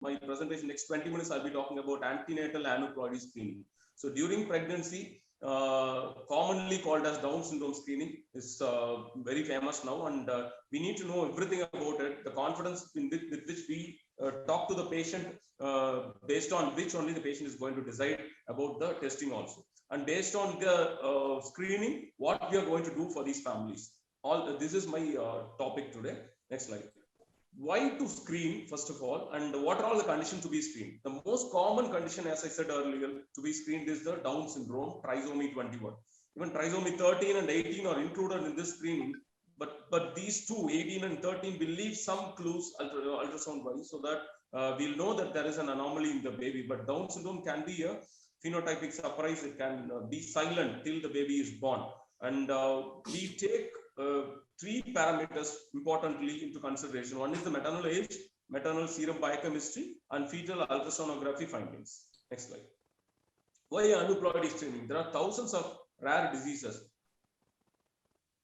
my presentation, next 20 minutes, I'll be talking about antenatal aneuploidy screening. So during pregnancy, commonly called as Down syndrome screening, is very famous now, and we need to know everything about it. The confidence with which we talk to the patient, based on which only the patient is going to decide about the testing also, and based on the screening, what we are going to do for these families. All this is my topic today. Next slide. Why to screen, first of all, and what are all the conditions to be screened? The most common condition, as I said earlier, to be screened is the Down syndrome, trisomy 21. Even trisomy 13 and 18 are included in this screening, but these two, 18 and 13, will leave some clues ultrasound wise, so that we'll know that there is an anomaly in the baby. But Down syndrome can be a phenotypic surprise. It can be silent till the baby is born, and we take three parameters importantly into consideration. One is the maternal age, maternal serum biochemistry, and fetal ultrasonography findings. Next slide. Why aneuploidy screening? There are thousands of rare diseases.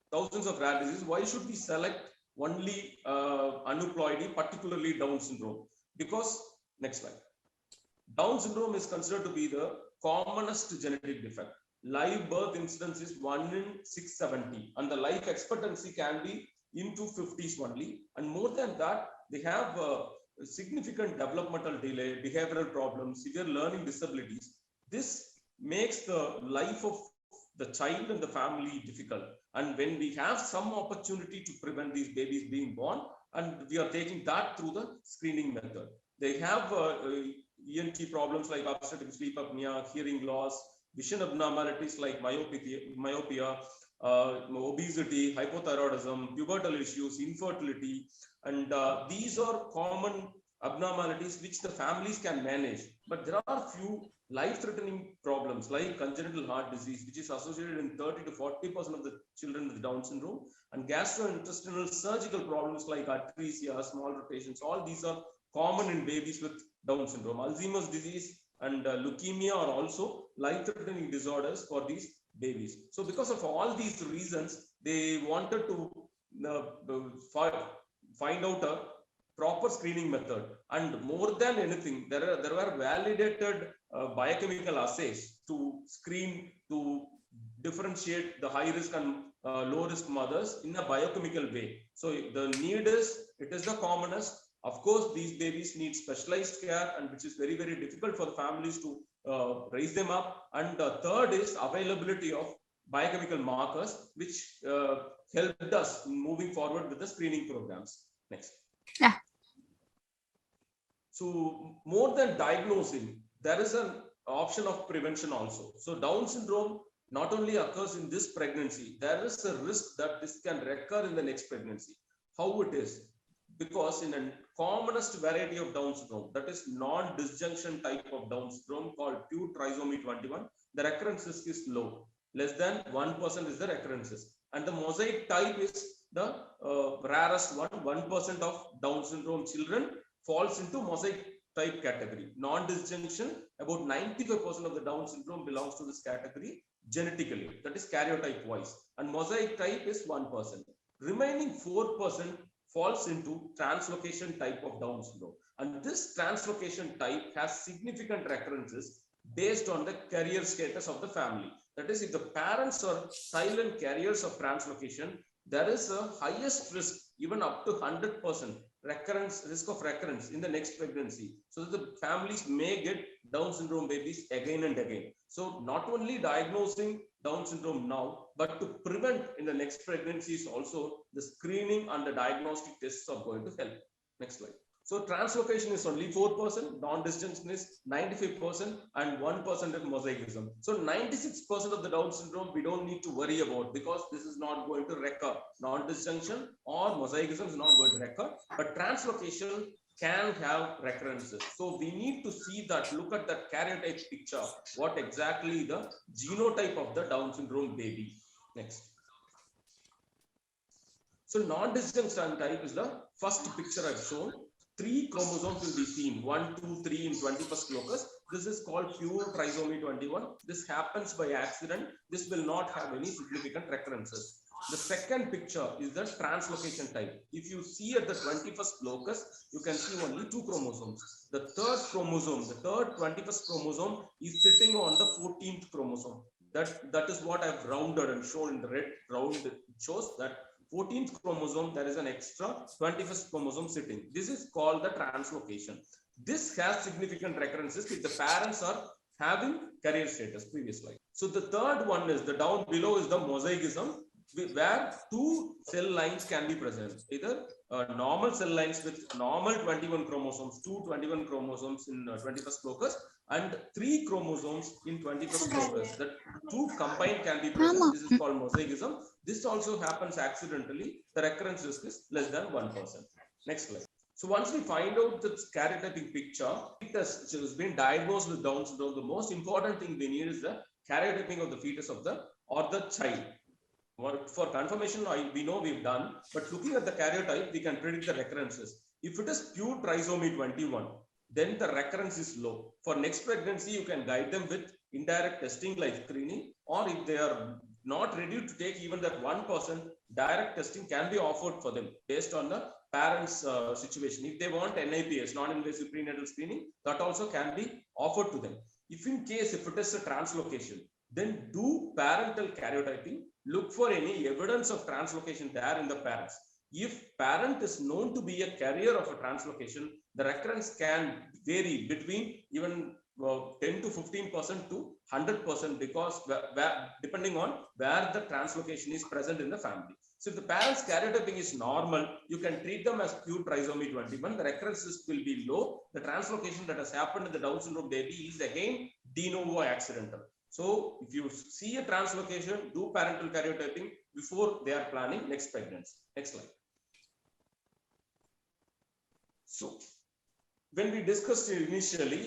Why should we select only aneuploidy, particularly Down syndrome? Because, next slide. Down syndrome is considered to be the commonest genetic defect. Live birth incidence is 1 in 670, and the life expectancy can be into 50s only. And more than that, they have significant developmental delay, behavioral problems, severe learning disabilities. This makes the life of the child and the family difficult. And when we have some opportunity to prevent these babies being born, and we are taking that through the screening method. They have ENT problems like obstructive sleep apnea, hearing loss, vision abnormalities like myopia, obesity, hypothyroidism, pubertal issues, infertility, and these are common abnormalities which the families can manage. But there are few life-threatening problems like congenital heart disease, which is associated in 30 to 40% of the children with Down syndrome, and gastrointestinal surgical problems like atresia, small rotations. All these are common in babies with Down syndrome. Alzheimer's disease and leukemia are also life-threatening disorders for these babies. So because of all these reasons, they wanted to find out a proper screening method. And more than anything, there were validated biochemical assays to screen, to differentiate the high risk and low risk mothers in a biochemical way. So the need is, it is the commonest. Of course, these babies need specialized care, and which is very, very difficult for the families to raise them up. And the third is availability of biochemical markers, which helped us in moving forward with the screening programs. Next. Yeah. So more than diagnosing, there is an option of prevention also. So Down syndrome not only occurs in this pregnancy, there is a risk that this can recur in the next pregnancy. How it is? Because in a commonest variety of Down syndrome, that is non-disjunction type of Down syndrome called pure trisomy 21, the recurrence risk is low. Less than 1% is the recurrences. And the mosaic type is the rarest one. 1% of Down syndrome children falls into mosaic type category. Non-disjunction, about 95% of the Down syndrome belongs to this category genetically, that is karyotype wise. And mosaic type is 1%. Remaining 4% falls into translocation type of Down syndrome. And this translocation type has significant recurrences based on the carrier status of the family. That is, if the parents are silent carriers of translocation, there is a highest risk, even up to 100% risk of recurrence in the next pregnancy. So that the families may get Down syndrome babies again and again. So not only diagnosing Down syndrome now, but to prevent in the next pregnancies also, the screening and the diagnostic tests are going to help. Next slide. So translocation is only 4%, non-disjunction is 95%, and 1% is mosaicism. So 96% of the Down syndrome we don't need to worry about, because this is not going to recur. Non-disjunction or mosaicism is not going to recur, but translocation can have recurrences. So we need to see that, look at that karyotype picture, what exactly the genotype of the Down syndrome baby. Next. So non-disjunction type is the first picture I've shown. 3 chromosomes will be seen, 1, 2, 3 in 21st locus. This is called pure trisomy 21. This happens by accident. This will not have any significant recurrences. The second picture is the translocation type. If you see at the 21st locus, you can see only 2 chromosomes. The third chromosome, the third 21st chromosome is sitting on the 14th chromosome. That is what I've rounded and shown in the red round. It shows that 14th chromosome, there is an extra 21st chromosome sitting. This is called the translocation. This has significant recurrences if the parents are having carrier status previously. So the third one is the down below is the mosaicism, where 2 cell lines can be present, either normal cell lines with normal 21 chromosomes, 2 21 chromosomes in 21st locus, and 3 chromosomes in 21st locus. That 2 combined can be present. This is called mosaicism. This also happens accidentally. The recurrence risk is less than 1%. Next slide. So once we find out the karyotyping picture, it has been diagnosed with Down syndrome. The most important thing we need is the karyotyping of the fetus of the or the child. For confirmation, we know we've done, but looking at the karyotype, we can predict the recurrences. If it is pure trisomy 21, then the recurrence is low. For next pregnancy, you can guide them with indirect testing like screening, or if they are not ready to take even that 1%, direct testing can be offered for them based on the parents' situation. If they want NIPS, non-invasive prenatal screening, that also can be offered to them. If in case, if it is a translocation, then do parental karyotyping. Look for any evidence of translocation there in the parents. If parent is known to be a carrier of a translocation, the recurrence can vary between even 10 to 15% to 100%, because depending on where the translocation is present in the family. So if the parents' karyotyping is normal, you can treat them as pure trisomy 21. The recurrences will be low. The translocation that has happened in the Down syndrome baby is again de novo accidental. So if you see a translocation, do parental karyotyping before they are planning next pregnancy. Next slide. So when we discussed initially,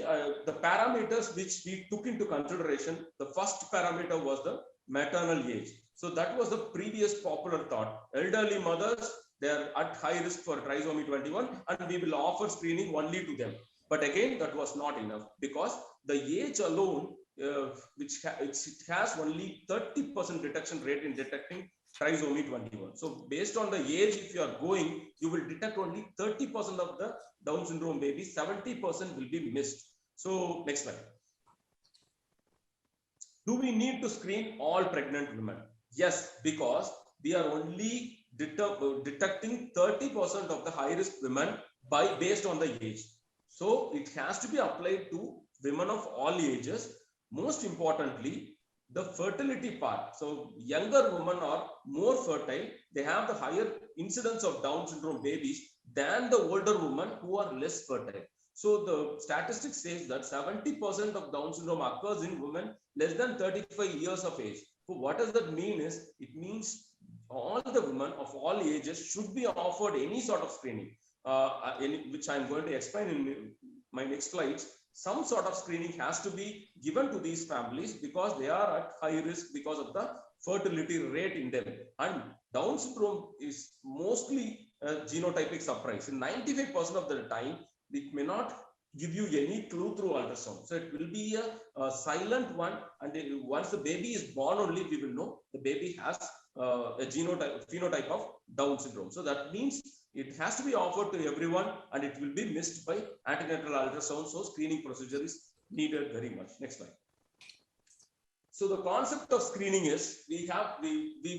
the parameters which we took into consideration, the first parameter was the maternal age. So that was the previous popular thought. Elderly mothers, they are at high risk for trisomy 21, and we will offer screening only to them. But again, that was not enough, because the age alone, it has only 30% detection rate in detecting trisomy 21. So based on the age, if you are going, you will detect only 30% of the Down syndrome baby, 70% will be missed. So next slide. Do we need to screen all pregnant women? Yes, because we are only detecting 30% of the high-risk women based on the age. So it has to be applied to women of all ages. Most importantly, the fertility part. So younger women are more fertile. They have the higher incidence of Down syndrome babies than the older women who are less fertile. So the statistics says that 70% of Down syndrome occurs in women less than 35 years of age. So what does that mean is, it means all the women of all ages should be offered any sort of screening, which I'm going to explain in my next slides. Some sort of screening has to be given to these families because they are at high risk because of the fertility rate in them. And Down syndrome is mostly a genotypic surprise. In 95% of the time, it may not give you any clue through ultrasound. So it will be a silent one. And once the baby is born only, we will know the baby has a phenotype of Down syndrome. So that means it has to be offered to everyone, and it will be missed by antenatal ultrasound. So screening procedure is needed very much. Next slide. So the concept of screening is we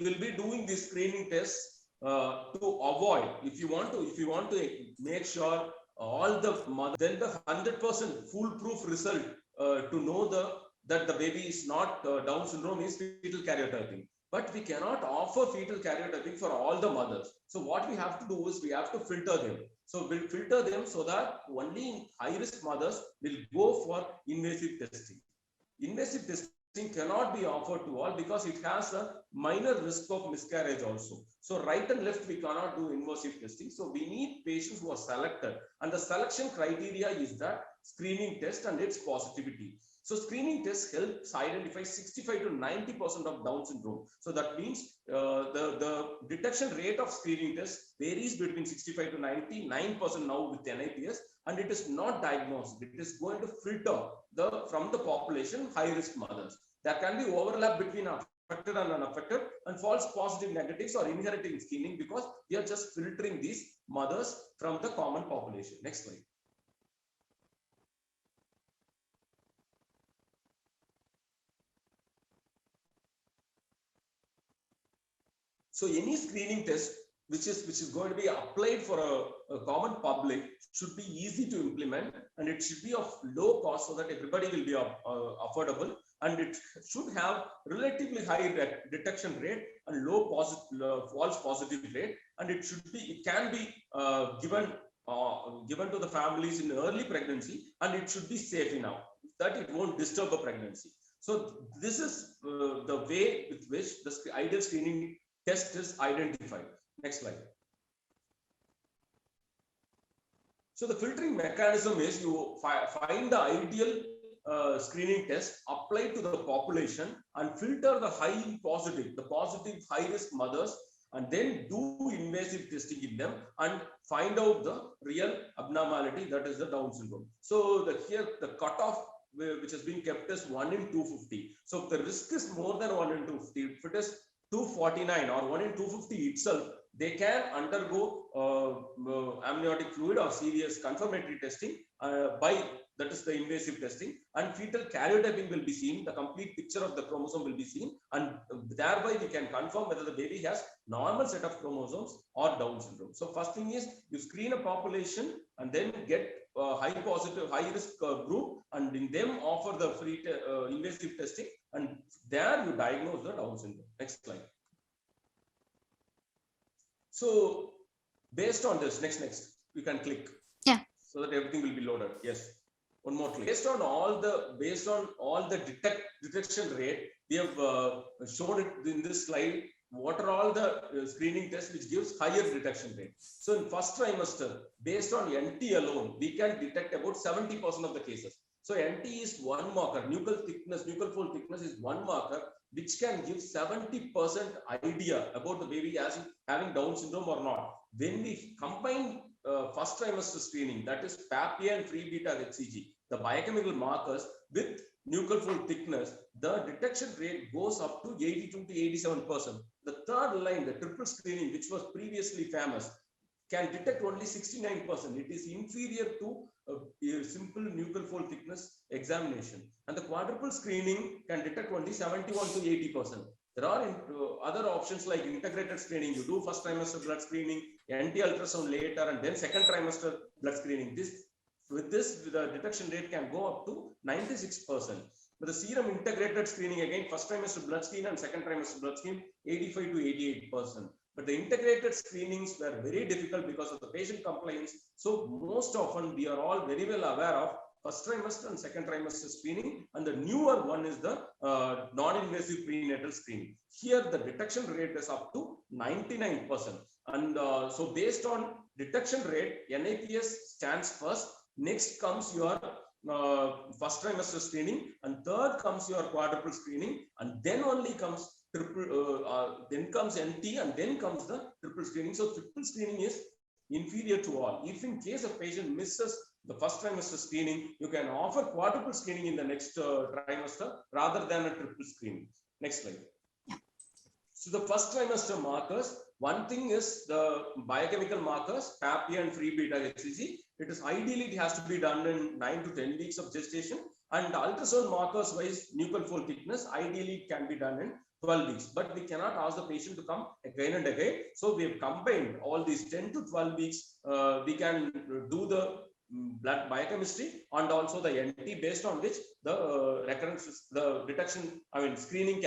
will be doing this screening test to avoid, if you want to make sure all the mother, then the 100% foolproof result to know that the baby is not Down syndrome is fetal karyotyping. But we cannot offer fetal karyotyping for all the mothers. So what we have to do is we have to filter them. So we'll filter them so that only high-risk mothers will go for invasive testing. Invasive testing cannot be offered to all because it has a minor risk of miscarriage also. So right and left, we cannot do invasive testing. So we need patients who are selected. And the selection criteria is that screening test and its positivity. So screening tests helps identify 65 to 90% of Down syndrome. So that means the detection rate of screening tests varies between 65 to 99% now with NIPS, and it is not diagnosed. It is going to filter from the population high risk mothers. There can be overlap between affected and unaffected, and false positive negatives or inheriting screening, because we are just filtering these mothers from the common population. Next slide. So any screening test which is going to be applied for a common public should be easy to implement, and it should be of low cost so that everybody will be affordable, and it should have relatively high detection rate and low false positive rate, and it can be given to the families in early pregnancy, and it should be safe enough that it won't disturb the pregnancy. So this is the way with which the ideal screening test is identified. Next slide. So the filtering mechanism is you find the ideal screening test, apply to the population, and filter the positive high risk mothers, and then do invasive testing in them and find out the real abnormality, that is the Down syndrome. So here the cutoff which has been kept as 1 in 250. So if the risk is more than 1 in 250, if it is 249 or 1 in 250 itself, they can undergo amniotic fluid or serious confirmatory testing that is the invasive testing, and fetal karyotyping will be seen. The complete picture of the chromosome will be seen, and thereby we can confirm whether the baby has normal set of chromosomes or Down syndrome. So first thing is you screen a population and then get high risk group, and in them offer the free invasive testing, and there you diagnose the Down syndrome. Next slide. So based on this, next, we can click. Yeah. So that everything will be loaded. Yes. One more click. Based on all the detection rate, we have shown it in this slide. What are all the screening tests which gives higher detection rate? So in first trimester, based on NT alone, we can detect about 70% of the cases. So NT is one marker. Nuchal fold thickness is one marker which can give 70% idea about the baby as having Down syndrome or not. When we combine first trimester screening, that is PAPIA and free beta HCG, the biochemical markers with nuchal fold thickness, the detection rate goes up to 82 to 87%. The third line, the triple screening, which was previously famous, can detect only 69%. It is inferior to a simple nuchal fold thickness examination. And the quadruple screening can detect only 71 to 80%. There are other options like integrated screening. You do first trimester blood screening, NT ultrasound later, and then second trimester blood screening. With this, the detection rate can go up to 96%. But the serum integrated screening, again, first trimester blood screen and second trimester blood screen, 85 to 88%. But the integrated screenings were very difficult because of the patient compliance. So most often we are all very well aware of first trimester and second trimester screening, and the newer one is the non-invasive prenatal screening. Here the detection rate is up to 99%. And so based on detection rate, NIPS stands first. Next comes your first trimester screening, and third comes your quadruple screening, and then only comes then comes NT, and then comes the triple screening. So triple screening is inferior to all. If in case a patient misses the first trimester screening, you can offer quadruple screening in the next trimester rather than a triple screening. Next slide. Yeah. So the first trimester markers, one thing is the biochemical markers, PAPIA and free beta HCG. It is ideally it has to be done in 9 to 10 weeks of gestation, and ultrasound markers wise nuchal fold thickness ideally can be done in 12 weeks, but we cannot ask the patient to come again and again. So we have combined all these 10 to 12 weeks. We can do the blood biochemistry and also the NT, based on which the recurrence, the detection, screening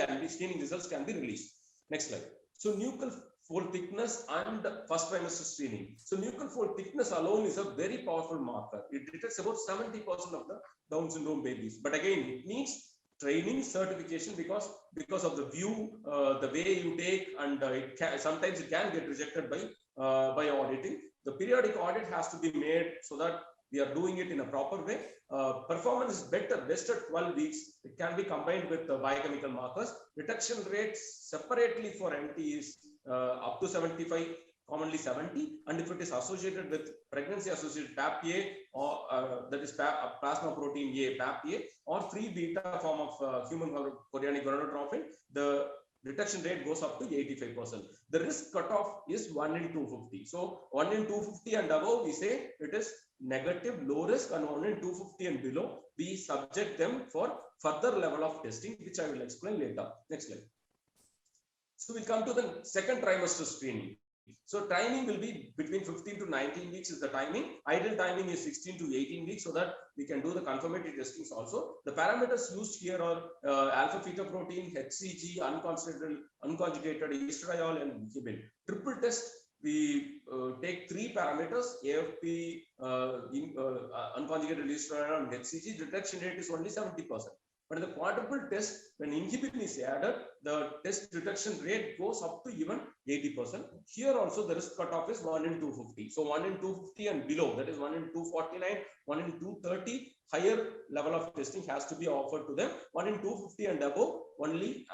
results can be released. Next slide. So nuchal fold thickness and first trimester screening. So nuchal fold thickness alone is a very powerful marker. It detects about 70% of the Down syndrome babies. But again, it needs training, certification, because of the view, the way you take, and sometimes it can get rejected by auditing. The periodic audit has to be made so that we are doing it in a proper way. Performance is best at 12 weeks. It can be combined with biochemical markers. Detection rates separately for MT is up to 75, commonly 70, and if it is associated with pregnancy associated PAP-A or that is plasma protein A, PAP-A, or free beta form of human chorionic gonadotropin, the detection rate goes up to 85%. The risk cutoff is 1 in 250. So 1 in 250 and above, we say it is negative, low risk, and 1 in 250 and below, we subject them for further level of testing, which I will explain later. Next slide. So we come to the second trimester screening. So timing will be between 15 to 19 weeks is the timing. Ideal timing is 16 to 18 weeks so that we can do the confirmatory testings also. The parameters used here are alpha fetoprotein, HCG, unconjugated estradiol, and inhibin. Triple test, we take 3 parameters, AFP, unconjugated estradiol, and HCG. Detection rate is only 70%. But in the quadruple test, when inhibin is added, the test detection rate goes up to even 80%. Here also the risk cutoff is 1 in 250. So 1 in 250 and below, that is 1 in 249, 1 in 230, higher level of testing has to be offered to them. 1 in 250 and above, only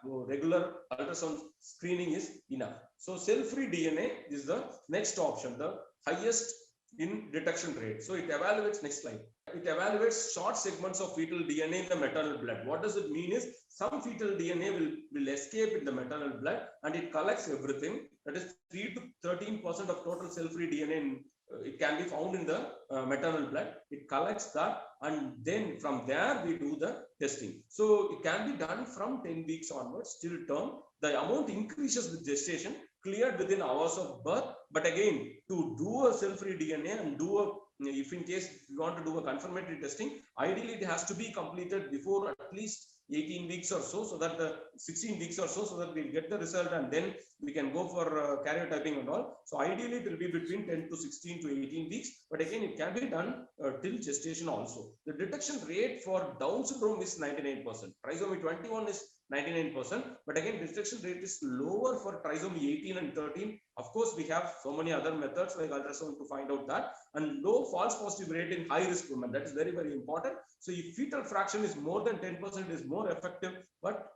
regular ultrasound screening is enough. So cell-free DNA is the next option, the highest in detection rate. So it evaluates, next slide. It evaluates short segments of fetal DNA in the maternal blood. What does it mean is some fetal DNA will escape in the maternal blood and it collects everything. That is 3 to 13% of total cell-free DNA. It can be found in the maternal blood. It collects that and then from there we do the testing. So it can be done from 10 weeks onwards till term. The amount increases with gestation, cleared within hours of birth. But again, to do a cell-free DNA and do a, if in case you want to do a confirmatory testing, ideally it has to be completed before at least 18 weeks or so that the 16 weeks or so that we'll get the result and then we can go for karyotyping and all. So ideally it will be between 10 to 16 to 18 weeks, but again it can be done till gestation also. The detection rate for Down syndrome is 99%. Trisomy 21 is 99%, but again detection rate is lower for trisomy 18 and 13. Of course, we have so many other methods like ultrasound to find out that, and low false positive rate in high risk women. That is very, very important. So if fetal fraction is more than 10%, is more effective, but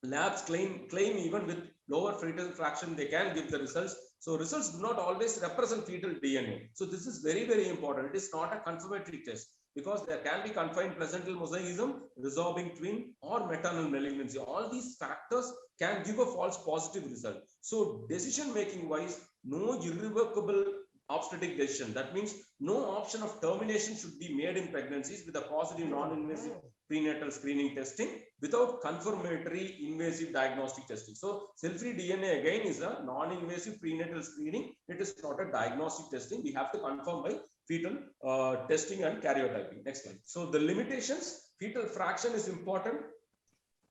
labs claim even with lower fetal fraction, they can give the results. So results do not always represent fetal DNA. So this is very, very important. It is not a confirmatory test, because there can be confined placental mosaicism, resorbing twin, or maternal malignancy. All these factors can give a false positive result. So decision making wise, no irrevocable obstetric decision. That means no option of termination should be made in pregnancies with a positive non-invasive prenatal screening testing without confirmatory invasive diagnostic testing. So cell-free DNA again is a non-invasive prenatal screening. It is not a diagnostic testing. We have to confirm by fetal testing and karyotyping. Next slide. So the limitations, fetal fraction is important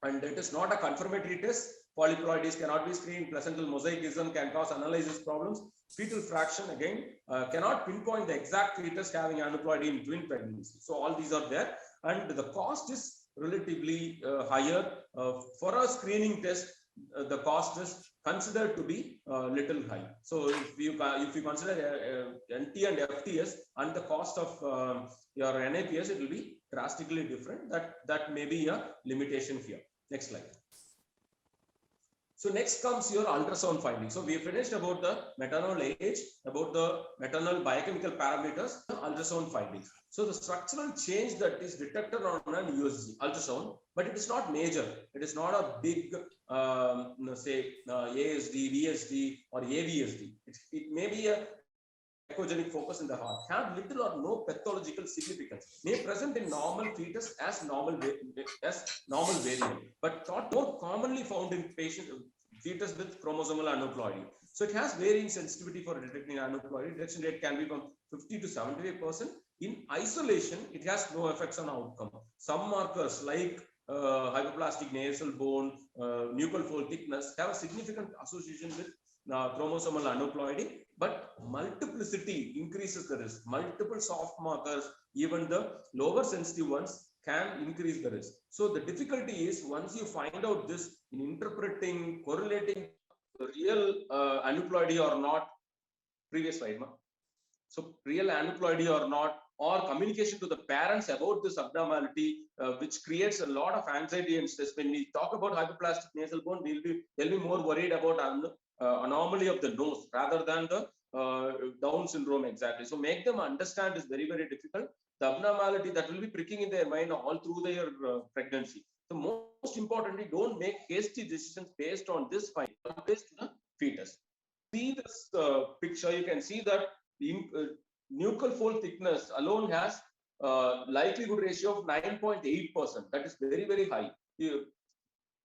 and it is not a confirmatory test. Polyploidies cannot be screened. Placental mosaicism can cause analysis problems. Fetal fraction again cannot pinpoint the exact fetus having aneuploidy in twin pregnancy. So all these are there, and the cost is relatively higher for a screening test. The cost is considered to be little high. So if you consider NT and FTS and the cost of your NAPS, it will be drastically different. That may be a limitation here. Next slide. So next comes your ultrasound findings. So we finished about the maternal age, about the maternal biochemical parameters, ultrasound findings. So the structural change that is detected on an USG ultrasound, but it is not major. It is not a big, say, ASD, VSD, or AVSD. It may be a echogenic focus in the heart, have little or no pathological significance, may present in normal fetus as normal variant, but not more commonly found in fetus with chromosomal aneuploidy. So it has varying sensitivity for detecting aneuploidy. Detection rate can be from 50 to 78%. In isolation, it has no effects on outcome. Some markers like hypoplastic nasal bone, nuchal fold thickness have a significant association with chromosomal aneuploidy, but multiplicity increases the risk. Multiple soft markers, even the lower sensitive ones, can increase the risk. So the difficulty is once you find out this in interpreting, correlating the real aneuploidy or not. Previous slide, ma. So real aneuploidy or not or communication to the parents about this abnormality, which creates a lot of anxiety and stress. When we talk about hypoplastic nasal bone, they'll be more worried about anomaly of the nose rather than the Down syndrome exactly. So make them understand is very, very difficult. The abnormality that will be pricking in their mind all through their pregnancy. So most importantly, don't make hasty decisions based on this finding, based on the fetus. See this picture, you can see that the nuchal fold thickness alone has likelihood ratio of 9.8%. That is very, very high.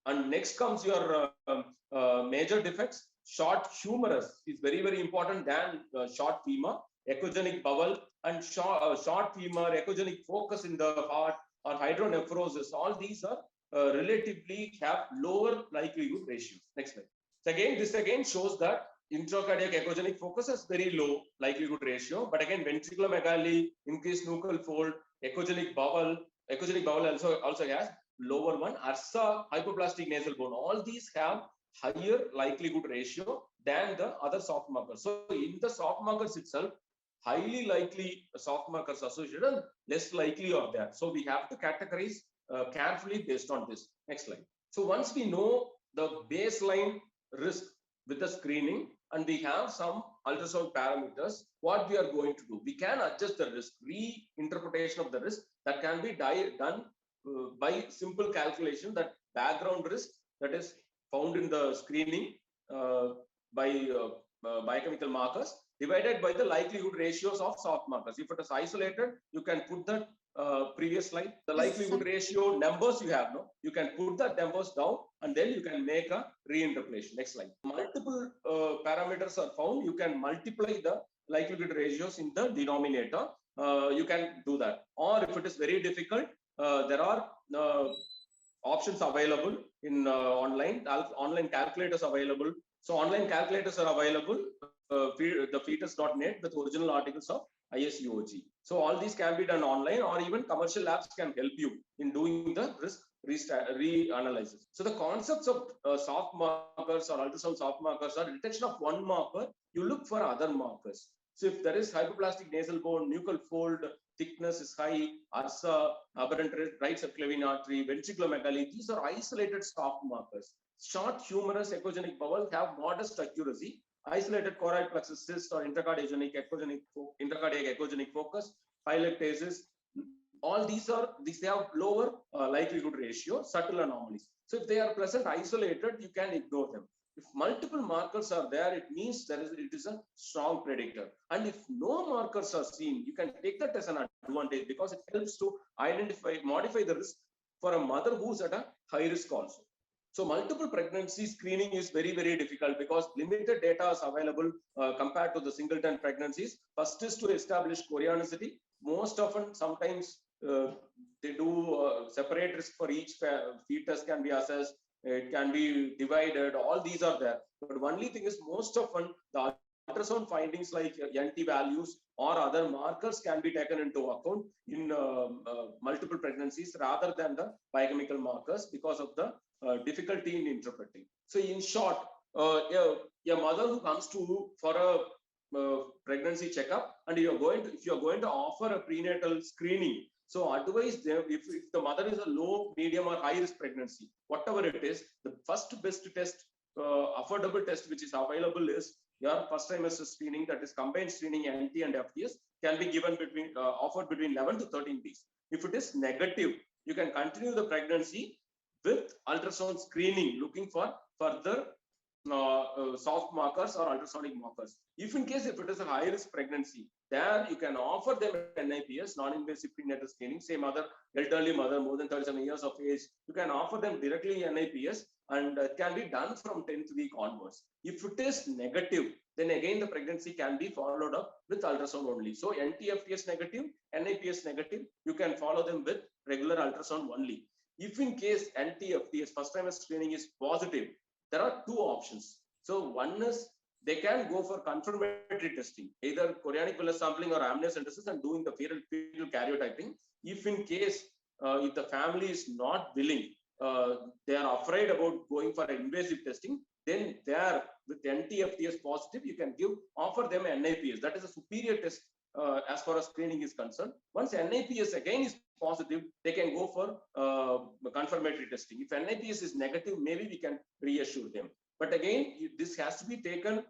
And next comes your major defects. Short humerus is very, very important than short femur, echogenic bowel, and short femur, echogenic focus in the heart, or hydronephrosis. All these are relatively have lower likelihood ratios. Next slide. So again, this again shows that intracardiac echogenic focus has very low likelihood ratio, but again, ventriculomegaly, increased nuchal fold, echogenic bowel also has lower one. ARSA, hypoplastic nasal bone, all these have higher likelihood ratio than the other soft markers. So in the soft markers itself, highly likely soft markers associated and less likely of that. So we have to categorize carefully based on this. Next slide. So once we know the baseline risk with the screening and we have some ultrasound parameters, what we are going to do, we can adjust the risk, reinterpretation of the risk that can be done by simple calculation, that background risk that is found in the screening by biochemical markers divided by the likelihood ratios of soft markers. If it is isolated, you can put the previous slide, the likelihood ratio numbers you have, no? You can put the numbers down and then you can make a reinterpolation. Next slide. Multiple parameters are found. You can multiply the likelihood ratios in the denominator. You can do that. Or if it is very difficult, there are options available in online calculators available. So online calculators are available, the fetus.net with original articles of ISUOG. So all these can be done online, or even commercial labs can help you in doing the risk reanalysis. So the concepts of soft markers or ultrasound soft markers are detection of one marker, you look for other markers. So if there is hypoplastic nasal bone, nuchal fold, thickness is high, ARSA, aberrant right subclavian artery, ventriculomegaly, these are isolated soft markers. Short humerus, echogenic bowel have modest accuracy. Isolated choroid plexus cyst or intracardiac echogenic focus, piloectasis, all these have lower likelihood ratio, subtle anomalies. So if they are present isolated, you can ignore them. If multiple markers are there, it means it is a strong predictor. And if no markers are seen, you can take that as an advantage because it helps to modify the risk for a mother who's at a high risk also. So multiple pregnancy screening is very, very difficult because limited data is available compared to the singleton pregnancies. First is to establish chorionicity. Most often, sometimes they do separate risk for each fetus can be assessed. It can be divided. All these are there. But only thing is, most often the ultrasound findings like NT values or other markers can be taken into account in multiple pregnancies rather than the biochemical markers because of the difficulty in interpreting. So in short, a mother who comes to for a pregnancy checkup, and if you are going to offer a prenatal screening, so advise them, if the mother is a low, medium, or high risk pregnancy, whatever it is, the first best test, affordable test which is available is your first trimester screening, that is combined screening NT and FTS, can be given offered between 11 to 13 weeks. If it is negative, you can continue the pregnancy with ultrasound screening, looking for further soft markers or ultrasonic markers. If it is a high risk pregnancy, there you can offer them NIPS, non-invasive prenatal screening. Say elderly mother, more than 37 years of age, you can offer them directly NIPS, and it can be done from 10th week onwards. If it is negative, then again the pregnancy can be followed up with ultrasound only. So NT-FTS negative, NIPS negative, you can follow them with regular ultrasound only. If in case NT-FTS first trimester screening is positive, there are two options. So one is they can go for confirmatory testing, either chorionic villus sampling or amniocentesis, and doing the fetal karyotyping. If in case if the family is not willing, they are afraid about going for invasive testing, then there with NT-FTS positive, you can offer them NIPS. That is a superior test as far as screening is concerned. Once NIPS again is positive, they can go for confirmatory testing. If NIPS is negative, maybe we can reassure them. But again, this has to be taken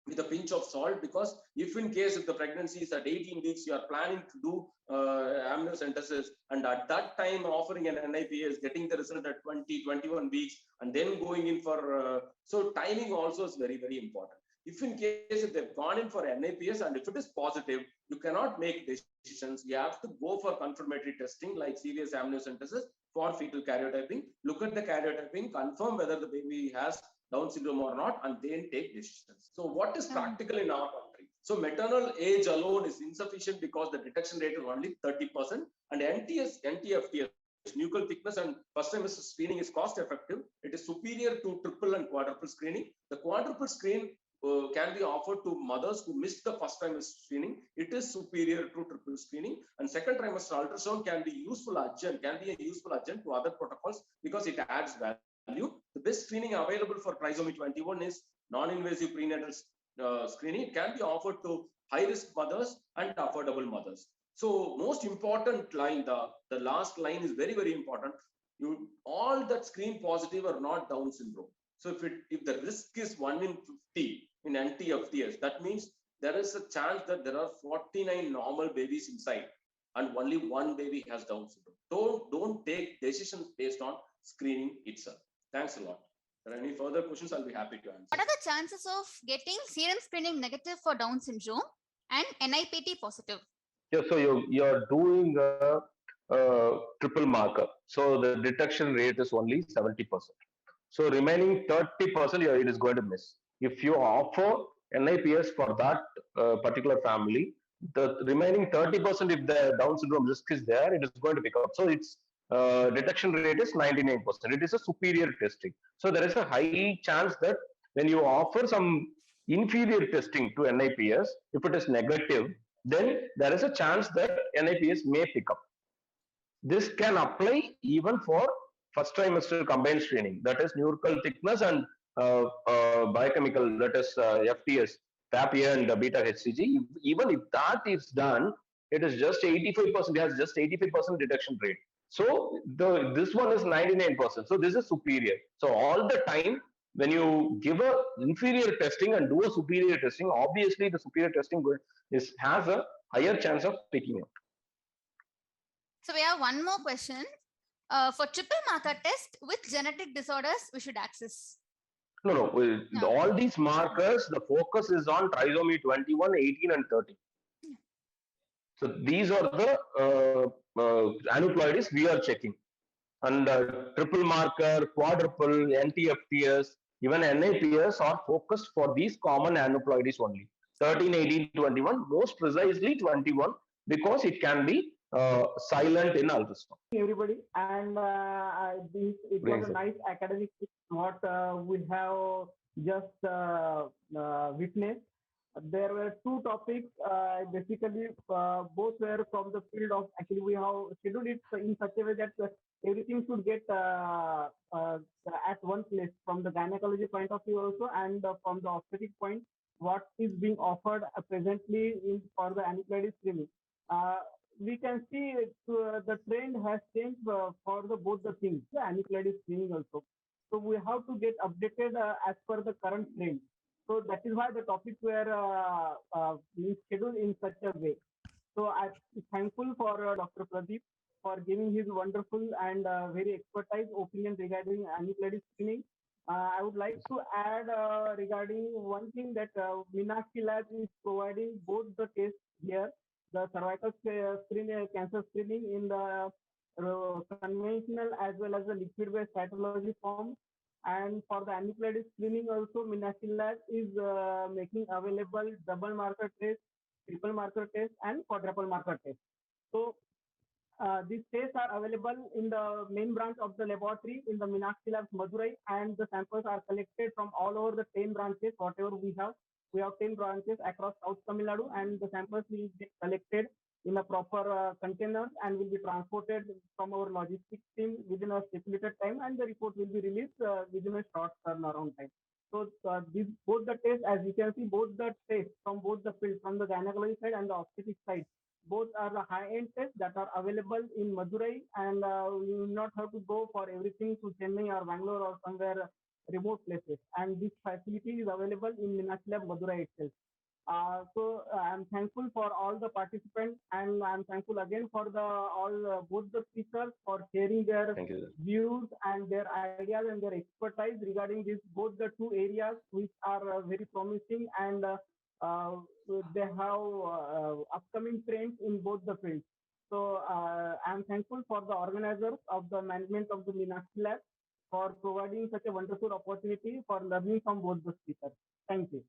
with a pinch of salt, because if in case if the pregnancy is at 18 weeks, you are planning to do amniocentesis, and at that time offering an NIPS, getting the result at 20-21 weeks, and then going in for so timing also is very, very important. If in case if they've gone in for NIPS and if it is positive, you cannot make decisions. You have to go for confirmatory testing like serious amniocentesis for fetal karyotyping. Look at the karyotyping, confirm whether the baby has Down syndrome or not, and then take decisions. So what is practical in our country? So maternal age alone is insufficient because the detection rate is only 30%, and NTFTS, nuchal thickness and first trimester screening is cost effective. It is superior to triple and quadruple screening. The quadruple screen can be offered to mothers who missed the first trimester screening. It is superior to triple screening, and second trimester ultrasound can be a useful adjunct to other protocols because it adds value. The best screening available for trisomy 21 is non-invasive prenatal screening. It can be offered to high-risk mothers and affordable mothers. So most important line, the last line is very, very important. You all that screen positive are not Down syndrome. So if the risk is 1 in 50 in NTFTS, that means there is a chance that there are 49 normal babies inside and only one baby has Down syndrome. Don't take decisions based on screening itself. Thanks a lot. If there are any further questions, I'll be happy to answer. What are the chances of getting serum screening negative for Down syndrome and NIPT positive? Yeah, so you're doing a triple marker. So the detection rate is only 70%. So remaining 30%, it is going to miss. If you offer NIPS for that particular family, the remaining 30%, if the Down syndrome risk is there, it is going to pick up. So its detection rate is 99%. It is a superior testing. So there is a high chance that when you offer some inferior testing to NIPS, if it is negative, then there is a chance that NIPS may pick up. This can apply even for first trimester combined screening, that is nuchal thickness and biochemical, that is FTS, TAPIA and beta HCG. Even if that is done, it is just 85%, it has just 85% detection rate. So this one is 99%. So this is superior. So all the time, when you give a inferior testing and do a superior testing, obviously the superior testing has a higher chance of picking up. So we have one more question. For triple marker test, which genetic disorders we should access? No. All these markers, the focus is on trisomy 21, 18 and 30. So these are the aneuploidies we are checking. And triple marker, quadruple, NTFTS, even NIPS are focused for these common aneuploidies only. 13, 18, 21, most precisely 21, because it can be silent in ultrasound. Everybody, and it was a nice academic what we have just witnessed. There were two topics, basically both were from the field of, actually we have scheduled it in such a way that everything should get at one place, from the gynecology point of view also, and from the obstetric point, what is being offered presently for the aneuploidy screening. We can see the trend has changed for both the things, the aneuploidy screening also. So we have to get updated as per the current trend. So that is why the topics were scheduled in such a way. So I'm thankful for Dr. Pradeep for giving his wonderful and very expertise opinion regarding aneuploidy screening. I would like to add regarding one thing that Meenakshi Lab is providing both the tests here, the cervical cancer screening in the conventional as well as the liquid-based cytology form. And for the aneuploidy screening also, Meenakshi Lab is making available double marker test, triple marker test, and quadruple marker test. So these tests are available in the main branch of the laboratory in the Meenakshi Labs Madurai, and the samples are collected from all over the 10 branches, whatever we have. We have 10 branches across South Tamil Nadu, and the samples will be collected in a proper container and will be transported from our logistics team within a stipulated time, and the report will be released within a short turnaround time. So these both the tests, as you can see, both the tests from both the fields, from the gynecology side and the obstetric side, both are the high-end tests that are available in Madurai, and you will not have to go for everything to Chennai or Bangalore or somewhere remote places. And this facility is available in Meenakshi Lab Madurai itself. I'm thankful for all the participants, and I'm thankful again for the all both the speakers for sharing their Thank you. views and their ideas and their expertise regarding this both the two areas which are very promising, and uh, they have upcoming trends in both the fields. So I'm thankful for the organizers of the management of the Meenakshi Lab for providing such a wonderful opportunity for learning from both the speakers. Thank you.